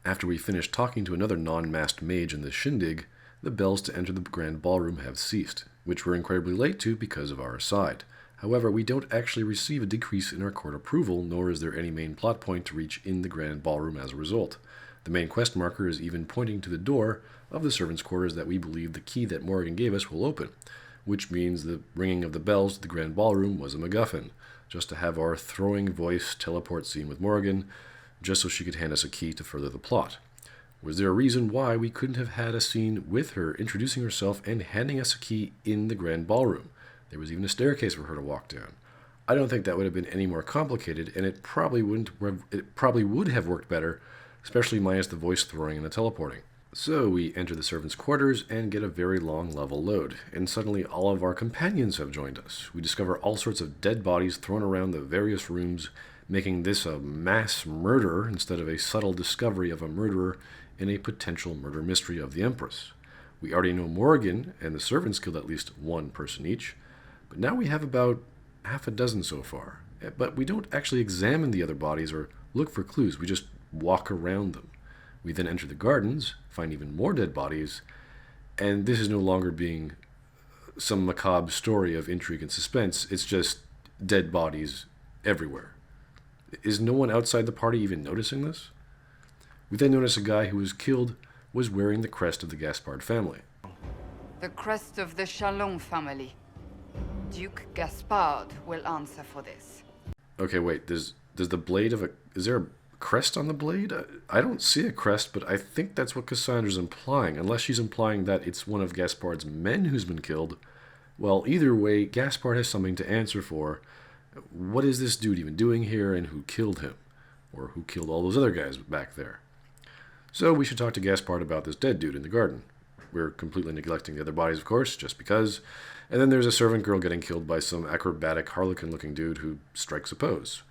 After we finish talking to another non-masked mage in the shindig, the bells to enter the grand ballroom have ceased, which we're incredibly late to because of our aside. However, we don't actually receive a decrease in our court approval, nor is there any main plot point to reach in the grand ballroom as a result. The main quest marker is even pointing to the door of the servants' quarters that we believe the key that Morrigan gave us will open, which means the ringing of the bells to the grand ballroom was a MacGuffin, just to have our throwing voice teleport scene with Morrigan, just so she could hand us a key to further the plot. Was there a reason why we couldn't have had a scene with her introducing herself and handing us a key in the grand ballroom? There was even a staircase for her to walk down. I don't think that would have been any more complicated, and it probably would have worked better, especially minus the voice throwing and the teleporting. So we enter the servants' quarters and get a very long level load, and suddenly all of our companions have joined us. We discover all sorts of dead bodies thrown around the various rooms, making this a mass murder instead of a subtle discovery of a murderer in a potential murder mystery of the Empress. We already know Morrigan and the servants killed at least one person each, but now we have about half a dozen so far. But we don't actually examine the other bodies or look for clues, we just walk around them. We then enter the gardens, find even more dead bodies, and this is no longer being some macabre story of intrigue and suspense, it's just dead bodies everywhere. Is no one outside the party even noticing this? We then notice a guy who was killed was wearing the crest of the Gaspard family. The crest of the Chalon family. Duke Gaspard will answer for this. Okay, wait, does the blade of is there a crest on the blade? I don't see a crest, but I think that's what Cassandra's implying, unless she's implying that it's one of Gaspard's men who's been killed. Well, either way, Gaspard has something to answer for. What is this dude even doing here, and who killed him? Or who killed all those other guys back there? So we should talk to Gaspard about this dead dude in the garden. We're completely neglecting the other bodies, of course, just because. And then there's a servant girl getting killed by some acrobatic harlequin-looking dude who strikes a pose.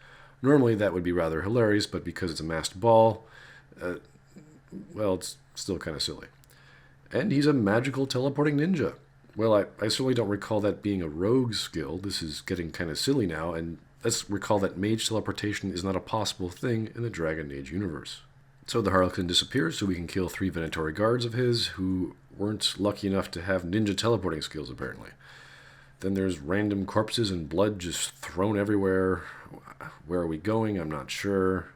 Normally that would be rather hilarious, but because it's a masked ball, well, it's still kind of silly. And he's a magical teleporting ninja. Well, I certainly don't recall that being a rogue skill. This is getting kind of silly now, and let's recall that mage teleportation is not a possible thing in the Dragon Age universe. So the Harlequin disappears so we can kill 3 Venatori guards of his who weren't lucky enough to have ninja teleporting skills, apparently. Then there's random corpses and blood just thrown everywhere. Where are we going? I'm not sure.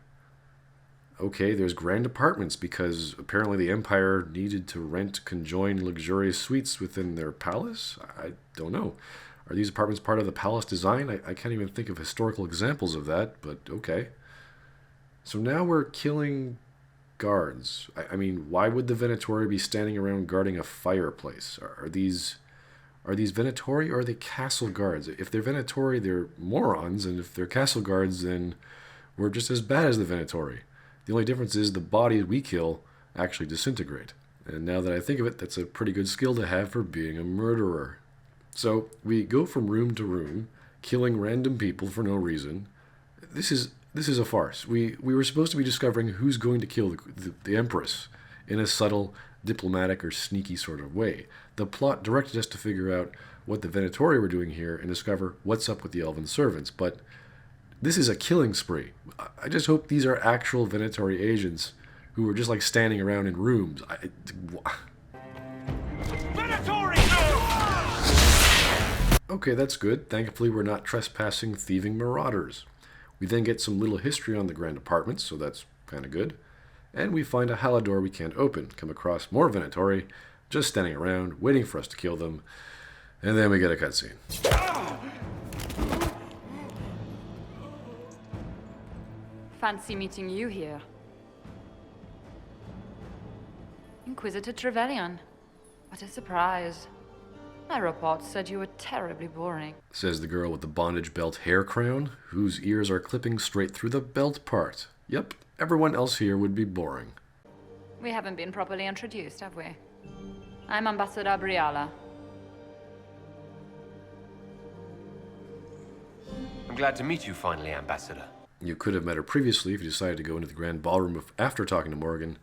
Okay, there's grand apartments because apparently the Empire needed to rent conjoined luxurious suites within their palace? I don't know. Are these apartments part of the palace design? I can't even think of historical examples of that, but okay. So now we're killing guards. I mean, why would the Venatori be standing around guarding a fireplace? Are these Venatori or are they castle guards? If they're Venatori, they're morons, and if they're castle guards, then we're just as bad as the Venatori. The only difference is the bodies we kill actually disintegrate. And now that I think of it, that's a pretty good skill to have for being a murderer. So we go from room to room, killing random people for no reason. This is a farce. We were supposed to be discovering who's going to kill the Empress in a subtle, diplomatic, or sneaky sort of way. The plot directed us to figure out what the Venatori were doing here and discover what's up with the elven servants, but this is a killing spree. I just hope these are actual Venatori agents who were just like standing around in rooms. Venatori! Okay, that's good. Thankfully, we're not trespassing, thieving marauders. We then get some little history on the grand apartments, so that's kind of good. And we find a Halidor we can't open, come across more Venatori, just standing around, waiting for us to kill them, and then we get a cutscene. Fancy meeting you here. Inquisitor Trevelyan. What a surprise. My report said you were terribly boring. Says the girl with the bondage belt hair crown, whose ears are clipping straight through the belt part. Yep, everyone else here would be boring. We haven't been properly introduced, have we? I'm Ambassador Briala. I'm glad to meet you finally, Ambassador. You could have met her previously if you decided to go into the grand ballroom after talking to Morrigan,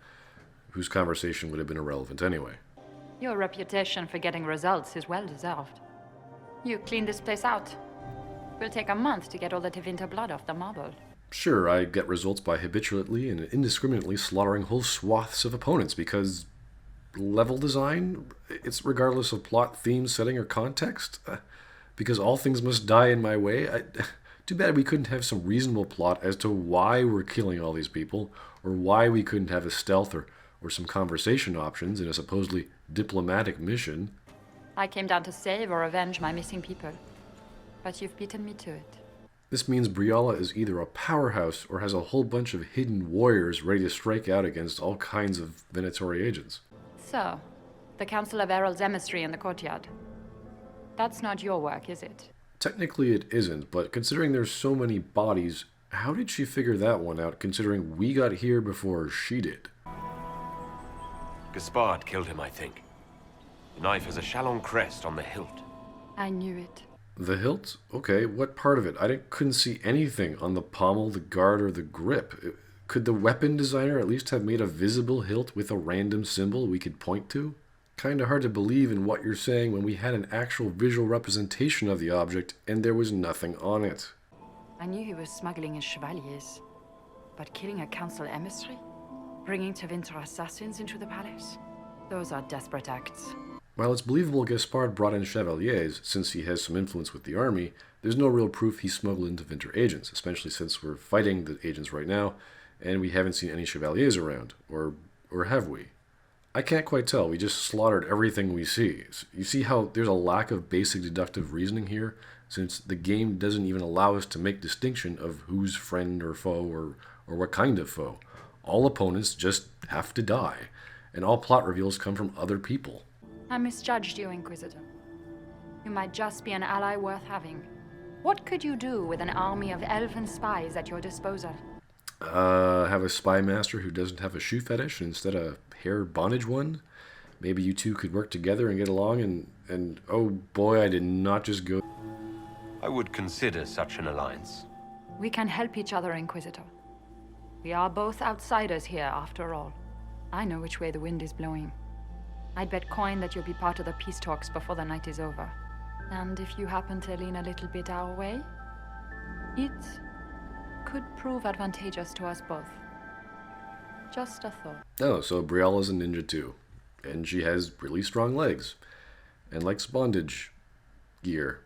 whose conversation would have been irrelevant anyway. Your reputation for getting results is well deserved. You cleaned this place out. Will take a month to get all the Tevinter blood off the marble. Sure, I get results by habitually and indiscriminately slaughtering whole swaths of opponents because level design, it's regardless of plot, theme, setting, or context. Because all things must die in my way. Too bad we couldn't have some reasonable plot as to why we're killing all these people, or why we couldn't have a stealth or some conversation options in a supposedly diplomatic mission. I came down to save or avenge my missing people. But you've beaten me to it. This means Briala is either a powerhouse or has a whole bunch of hidden warriors ready to strike out against all kinds of Venatori agents. So, the Council of Errol's emissary in the courtyard. That's not your work, is it? Technically it isn't, but considering there's so many bodies, how did she figure that one out considering we got here before she did? Gaspard killed him, I think. The knife has a Chalon crest on the hilt. I knew it. The hilt? Okay, what part of it? Couldn't see anything on the pommel, the guard, or the grip. Could the weapon designer at least have made a visible hilt with a random symbol we could point to? Kinda hard to believe in what you're saying when we had an actual visual representation of the object and there was nothing on it. I knew he was smuggling his chevaliers. But killing a council emissary? Bringing Tevinter assassins into the palace? Those are desperate acts. While it's believable Gaspard brought in chevaliers, since he has some influence with the army, there's no real proof he smuggled into Tevinter agents, especially since we're fighting the agents right now, and we haven't seen any chevaliers around. Or have we? I can't quite tell. We just slaughtered everything we see. You see how there's a lack of basic deductive reasoning here, since the game doesn't even allow us to make distinction of who's friend or foe or what kind of foe. All opponents just have to die, and all plot reveals come from other people. I misjudged you, Inquisitor. You might just be an ally worth having. What could you do with an army of elven spies at your disposal? Have a spy master who doesn't have a shoe fetish instead of hair bondage one? Maybe you two could work together and get along and oh boy, I did not just go... I would consider such an alliance. We can help each other, Inquisitor. We are both outsiders here, after all. I know which way the wind is blowing. I'd bet coin that you'll be part of the peace talks before the night is over. And if you happen to lean a little bit our way, it could prove advantageous to us both. Just a thought. Oh, so Briala's a ninja too. And she has really strong legs. And likes bondage gear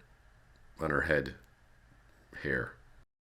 on her head. Hair.